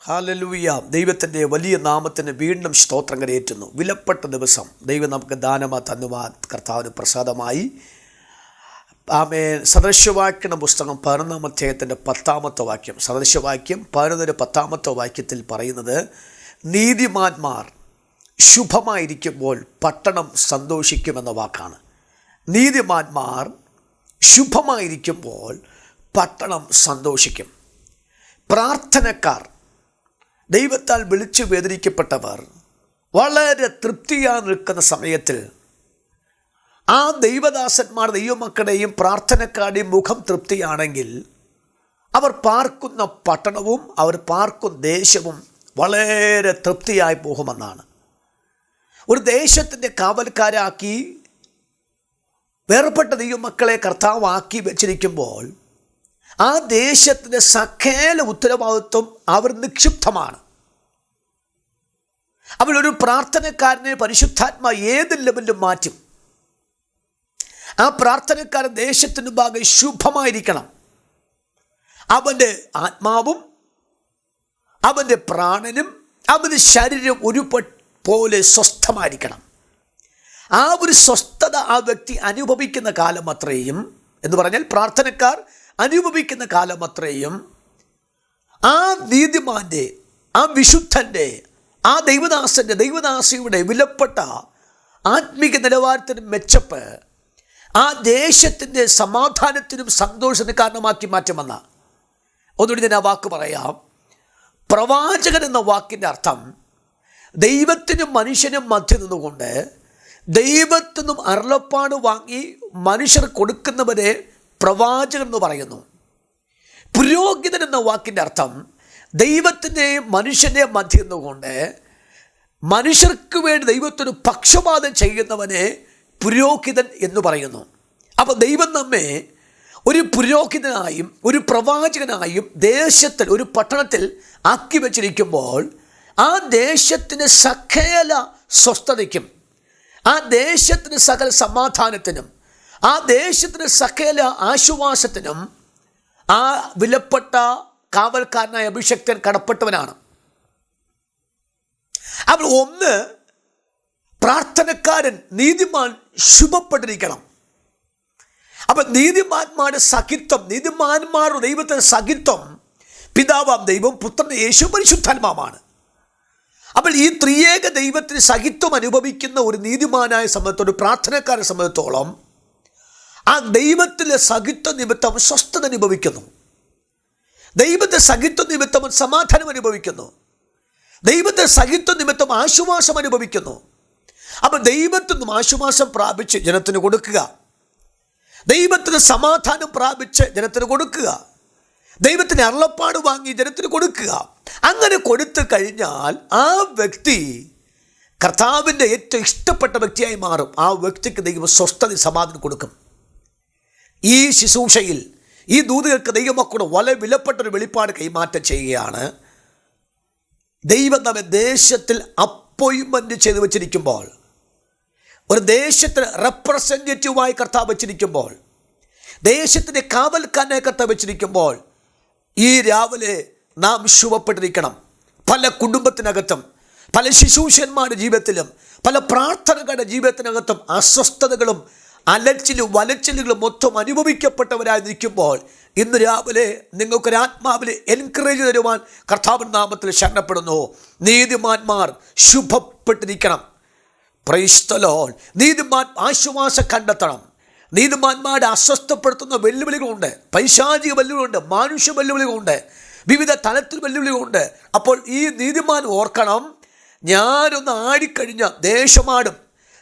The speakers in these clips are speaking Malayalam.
ഹല്ലേലൂയ. ദൈവത്തിൻ്റെ വലിയ നാമത്തിന് വീണ്ടും സ്തോത്രം കരയേറ്റുന്നു. വിലപ്പെട്ട ദിവസം ദൈവം നമുക്ക് ദാനമായി തന്നുവാൻ കർത്താവിന് പ്രസാദമായി. ആമേൻ. സദൃശവാക്യയുടെ പുസ്തകം 11-ാം അധ്യായത്തിൻ്റെ 10-ാമത്തെ വാക്യം, സദൃശവാക്യം 11-10 വാക്യത്തിൽ പറയുന്നത്, നീതിമാന്മാർ ശുഭമായിരിക്കുമ്പോൾ പട്ടണം സന്തോഷിക്കുമെന്ന വാക്കാണ്. നീതിമാന്മാർ ശുഭമായിരിക്കുമ്പോൾ പട്ടണം സന്തോഷിക്കും. പ്രാർത്ഥനക്കാർ, ദൈവത്താൽ വിളിച്ചു വേദനിക്കപ്പെട്ടവർ വളരെ തൃപ്തിയായി നിൽക്കുന്ന സമയത്തിൽ ആ ദൈവദാസന്മാർ ദൈവമക്കളുടെയും പ്രാർത്ഥനക്കാരുടെയും മുഖം തൃപ്തിയാണെങ്കിൽ അവർ പാർക്കുന്ന പട്ടണവും അവർ പാർക്കുന്ന ദേശവും വളരെ തൃപ്തിയായി പോകുമെന്നാണ്. ഒരു ദേശത്തിൻ്റെ കാവൽക്കാരാക്കി വേർപെട്ട ദൈവമക്കളെ കർത്താവാക്കി വെച്ചിരിക്കുമ്പോൾ ആ ദേശത്തിൻ്റെ സകല ഉത്തരവാദിത്വം അവർ നിക്ഷിപ്തമാണ്. അവരൊരു പ്രാർത്ഥനക്കാരനെ പരിശുദ്ധാത്മാ ഏത് ലെവലിലും മാറ്റും. ആ പ്രാർത്ഥനക്കാരൻ ദേശത്തിന് ഭാഗം ശുഭമായിരിക്കണം. അവൻ്റെ ആത്മാവും അവൻ്റെ പ്രാണനും അവൻ്റെ ശരീരം ഒരുപോലെ സ്വസ്ഥമായിരിക്കണം. ആ ഒരു സ്വസ്ഥത ആ വ്യക്തി അനുഭവിക്കുന്ന കാലം അത്രയും, എന്ന് പറഞ്ഞാൽ പ്രാർത്ഥനക്കാർ അനുഭവിക്കുന്ന കാലം അത്രയും ആ നീതിമാൻ്റെ, ആ വിശുദ്ധൻ്റെ, ആ ദൈവദാസൻ്റെ, ദൈവദാസിയുടെ വിലപ്പെട്ട ആത്മീക നിലവാരത്തിന് മെച്ചപ്പ് ആ ദേശത്തിൻ്റെ സമാധാനത്തിനും സന്തോഷത്തിനും കാരണമാക്കി മാറ്റുമെന്ന. ഒന്നുകൂടി ഞാൻ ആ വാക്ക് പറയാം. പ്രവാചകൻ എന്ന വാക്കിൻ്റെ അർത്ഥം ദൈവത്തിനും മനുഷ്യനും മധ്യ നിന്നുകൊണ്ട് ദൈവത്തിൽ നിന്നും അരുളപ്പാട് വാങ്ങി മനുഷ്യർ കൊടുക്കുന്നവരെ പ്രവാചകൻ എന്ന് പറയുന്നു. പുരോഹിതൻ എന്ന വാക്കിൻ്റെ അർത്ഥം ദൈവത്തിൻ്റെയും മനുഷ്യൻ്റെയും മധ്യ നിന്നുകൊണ്ട് മനുഷ്യർക്ക് വേണ്ടി ദൈവത്തിന് പക്ഷപാതം ചെയ്യുന്നവനെ പുരോഹിതൻ എന്ന് പറയുന്നു. അപ്പോൾ ദൈവം നമ്മെ ഒരു പുരോഹിതനായും ഒരു പ്രവാചകനായും ദേശത്തിൽ, ഒരു പട്ടണത്തിൽ ആക്കി വച്ചിരിക്കുമ്പോൾ ആ ദേശത്തിന് സകല സ്വസ്ഥതയ്ക്കും, ആ ദേശത്തിന് സകല സമാധാനത്തിനും, ആ ദേശത്തിന് സകല ആശ്വാസത്തിനും ആ വിലപ്പെട്ട കാവൽക്കാരനായ അഭിഷക്തൻ കടപ്പെട്ടവനാണ്. അപ്പോൾ ഒന്ന്, പ്രാർത്ഥനക്കാരൻ നീതിമാൻ ശുഭപ്പെട്ടിരിക്കണം. അപ്പം നീതിമാന്മാരുടെ സഖിത്വം, നീതിമാന്മാരുടെ ദൈവത്തിൻ്റെ സഖിത്വം പിതാവാം ദൈവം, പുത്രൻ യേശു, പരിശുദ്ധാത്മാവാണ്. അപ്പോൾ ഈ ത്രിയേക ദൈവത്തിന് സഖിത്വം അനുഭവിക്കുന്ന ഒരു നീതിമാനായ സംബന്ധിച്ചോളം, ഒരു പ്രാർത്ഥനക്കാരെ സംബന്ധിച്ചോളം ആ ദൈവത്തിലെ സഖിത്വ നിമിത്തം സ്വസ്ഥത അനുഭവിക്കുന്നു. ദൈവത്തെ സഖിത്വ നിമിത്തം സമാധാനം അനുഭവിക്കുന്നു. ദൈവത്തെ സഖിത്വ നിമിത്തം ആശ്വാസം അനുഭവിക്കുന്നു. അപ്പം ദൈവത്തിൽ നിന്നും ആശ്വാസം പ്രാപിച്ച് ജനത്തിന് കൊടുക്കുക, ദൈവത്തിന് സമാധാനം പ്രാപിച്ച് ജനത്തിന് കൊടുക്കുക, ദൈവത്തിന് അരുളപ്പാട് വാങ്ങി ജനത്തിന് കൊടുക്കുക. അങ്ങനെ കൊടുത്തു കഴിഞ്ഞാൽ ആ വ്യക്തി കർത്താവിൻ്റെ ഏറ്റവും ഇഷ്ടപ്പെട്ട വ്യക്തിയായി മാറും. ആ വ്യക്തിക്ക് ദൈവം സ്വസ്ഥത, സമാധാനം കൊടുക്കും. ഈ ശുശ്രൂഷയിൽ ഈ ദൂതകൾക്ക് ദൈവമക്കളുടെ വളരെ വിലപ്പെട്ടൊരു വെളിപ്പാട് കൈമാറ്റം ചെയ്യുകയാണ്. ദൈവം നമ്മെ ദേശത്തിൽ അപ്പോയിൻമെൻ്റ് ചെയ്ത് വെച്ചിരിക്കുമ്പോൾ, ഒരു ദേശത്തിന് റെപ്രസെൻറ്റേറ്റീവായി കർത്താവ് വെച്ചിരിക്കുമ്പോൾ, ദേശത്തിൻ്റെ കാവൽക്കാരനെ കർത്താവ് വെച്ചിരിക്കുമ്പോൾ, ഈ രാവിലെ നാം ശുഭപ്പെട്ടിരിക്കണം. പല കുടുംബത്തിനകത്തും, പല ശുശ്രൂഷന്മാരുടെ ജീവിതത്തിലും, പല പ്രാർത്ഥനകളുടെ ജീവിതത്തിനകത്തും അസ്വസ്ഥതകളും അലച്ചിലും വലച്ചിലുകളും മൊത്തം അനുഭവിക്കപ്പെട്ടവരായിരിക്കുമ്പോൾ ഇന്ന് രാവിലെ നിങ്ങൾക്കൊരാത്മാവിൽ എൻകറേജ് തരുവാൻ കർത്താവിൻ നാമത്തിൽ ശരണപ്പെടുന്നു. നീതിമാന്മാർ ശുഭപ്പെട്ടിരിക്കണം. Praise the Lord. നീതിമാൻ ആശ്വാസം കണ്ടെത്തണം. നീതിമാന്മാരുടെ അസ്വസ്ഥപ്പെടുത്തുന്ന വെല്ലുവിളികളുണ്ട്, പൈശാചിക വെല്ലുവിളികളുണ്ട്, മാനുഷ്യ വെല്ലുവിളികളുണ്ട്, വിവിധ തലത്തിൽ വെല്ലുവിളികളുണ്ട്. അപ്പോൾ ഈ നീതിമാൻ ഓർക്കണം, ഞാനൊന്ന് ആടിക്കഴിഞ്ഞ ദേശമാടും,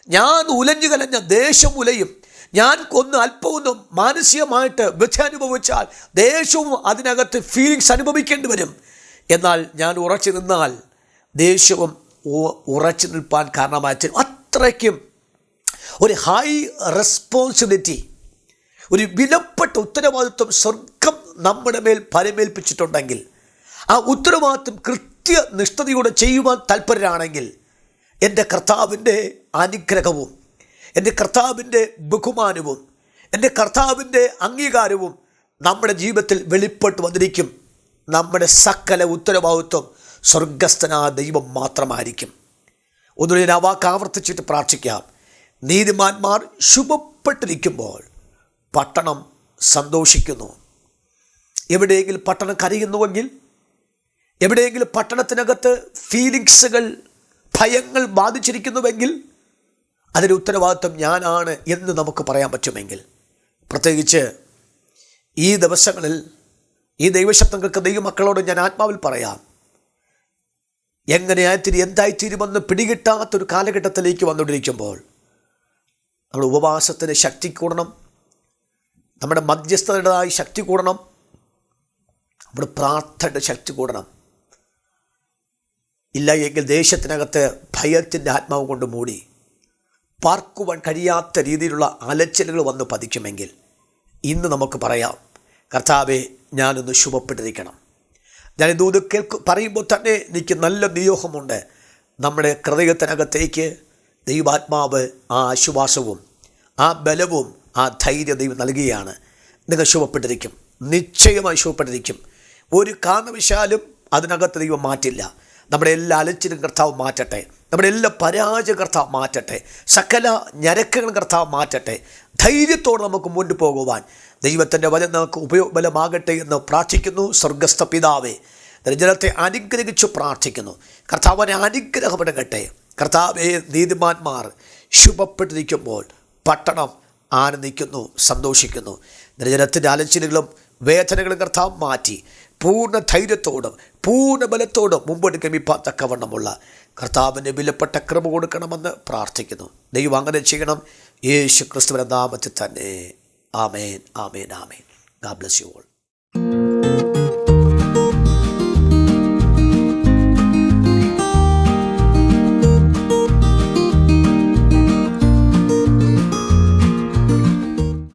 ഞാൻ ഉലഞ്ഞു കലഞ്ഞ ദേശം ഉലയും, ഞാൻ അല്പമൊന്നും മാനസികമായിട്ട് വ്യഥ അനുഭവിച്ചാൽ ദേശവും അതിനകത്ത് ഫീലിങ്സ് അനുഭവിക്കേണ്ടി വരും. എന്നാൽ ഞാൻ ഉറച്ചു നിന്നാൽ ദേശവും ഉറച്ചു നിൽപ്പാൻ കാരണമായി. അത്രയ്ക്കും ഒരു ഹൈ റെസ്പോൺസിബിലിറ്റി, ഒരു വിലപ്പെട്ട ഉത്തരവാദിത്വം സ്വർഗം നമ്മുടെ മേൽ ഫലമേൽപ്പിച്ചിട്ടുണ്ടെങ്കിൽ, ആ ഉത്തരവാദിത്വം കൃത്യനിഷ്ഠതയോടെ ചെയ്യുവാൻ താല്പര്യരാണെങ്കിൽ എൻ്റെ കർത്താവിൻ്റെ അനുഗ്രഹവും എൻ്റെ കർത്താവിൻ്റെ ബഹുമാനവും എൻ്റെ കർത്താവിൻ്റെ അംഗീകാരവും നമ്മുടെ ജീവിതത്തിൽ വെളിപ്പെട്ട് വന്നിരിക്കും. നമ്മുടെ സകല ഉത്തരവാദിത്വം സ്വർഗസ്ഥനായ ദൈവം മാത്രമായിരിക്കും. ഒന്നുകൂടി ഞാൻ വാക്ക് ആവർത്തിച്ചിട്ട് പ്രാർത്ഥിക്കാം. നീതിമാന്മാർ ശുഭപ്പെട്ടിരിക്കുമ്പോൾ പട്ടണം സന്തോഷിക്കുന്നു. എവിടെയെങ്കിലും പട്ടണം കരയുന്നുവെങ്കിൽ, എവിടെയെങ്കിലും പട്ടണത്തിനകത്ത് ഫീലിങ്സുകൾ, ഭയങ്ങൾ ബാധിച്ചിരിക്കുന്നുവെങ്കിൽ അതിൻ്റെ ഉത്തരവാദിത്വം ഞാനാണ് എന്ന് നമുക്ക് പറയാൻ പറ്റുമെങ്കിൽ, പ്രത്യേകിച്ച് ഈ ദിവസങ്ങളിൽ ഈ ദൈവശബ്ദങ്ങൾക്ക് ദൈവമക്കളോട് ഞാൻ ആത്മാവിൽ പറയാം, എന്തായിത്തീരുമെന്ന് പിടികിട്ടാത്തൊരു കാലഘട്ടത്തിലേക്ക് വന്നുകൊണ്ടിരിക്കുമ്പോൾ നമ്മുടെ ഉപവാസത്തിന് ശക്തി കൂടണം, നമ്മുടെ മധ്യസ്ഥതയുടേതായ ശക്തി കൂടണം, നമ്മുടെ പ്രാർത്ഥനയുടെ ശക്തി കൂടണം. ഇല്ല എങ്കിൽ ദേശത്തിനകത്ത് ഭയത്തിൻ്റെ ആത്മാവ് കൊണ്ട് മൂടി പാർക്കുവാൻ കഴിയാത്ത രീതിയിലുള്ള അലച്ചിലുകൾ വന്ന് പതിക്കുമെങ്കിൽ ഇന്ന് നമുക്ക് പറയാം, കർത്താവേ, ഞാനൊന്ന് ശുഭപ്പെട്ടിരിക്കണം. ഞാനിത് പറയുമ്പോൾ തന്നെ എനിക്ക് നല്ല നിയോഗമുണ്ട്. നമ്മുടെ ഹൃദയത്തിനകത്തേക്ക് ദൈവാത്മാവ് ആ ആശ്വാസവും ആ ബലവും ആ ധൈര്യം ദൈവം നൽകുകയാണ്. നിങ്ങൾ ശുഭപ്പെട്ടിരിക്കും, നിശ്ചയമായി ശുഭപ്പെട്ടിരിക്കും. ഒരു കാരണവശാലും അതിനകത്ത് ദൈവം മാറ്റില്ല. നമ്മുടെ എല്ലാ അലച്ചിലും കർത്താവ് മാറ്റട്ടെ, നമ്മുടെ എല്ലാ പരാജയ കർത്താവ് മാറ്റട്ടെ, സകല ഞരക്കങ്ങളും കർത്താവ് മാറ്റട്ടെ. ധൈര്യത്തോടെ നമുക്ക് മുന്നോട്ട് പോകുവാൻ ദൈവത്തിൻ്റെ വചനം നമുക്ക് ഉപയോഗബലമാകട്ടെ എന്ന് പ്രാർത്ഥിക്കുന്നു. സ്വർഗസ്ഥ പിതാവേ, ജനത്തെ അനുഗ്രഹിച്ചു പ്രാർത്ഥിക്കുന്നു. കർത്താവിനെ അനുഗ്രഹപ്പെടട്ടെ. കർത്താവെ, നീതിമാന്മാർ ശുഭപ്പെട്ടിരിക്കുമ്പോൾ പട്ടണം ആനന്ദിക്കുന്നു, സന്തോഷിക്കുന്നു. ജനത്തിൻ്റെ അലച്ചിലുകളും വേദനകളും കർത്താവ് മാറ്റി പൂർണ്ണ ധൈര്യത്തോടും പൂർണ്ണ ബലത്തോടും മുമ്പോട്ട് ഗമിപ്പാൻ തക്കവണ്ണമുള്ള കർത്താവിൻ്റെ വിലപ്പെട്ട കൃപ കൊടുക്കണമെന്ന് പ്രാർത്ഥിക്കുന്നു. ദൈവം അങ്ങനെ ചെയ്യണം, യേശു ക്രിസ്തുവിന്റെ നാമത്തിൽ തന്നെ. ആമേൻ, ആമേൻ, ആമേൻ. God bless you all.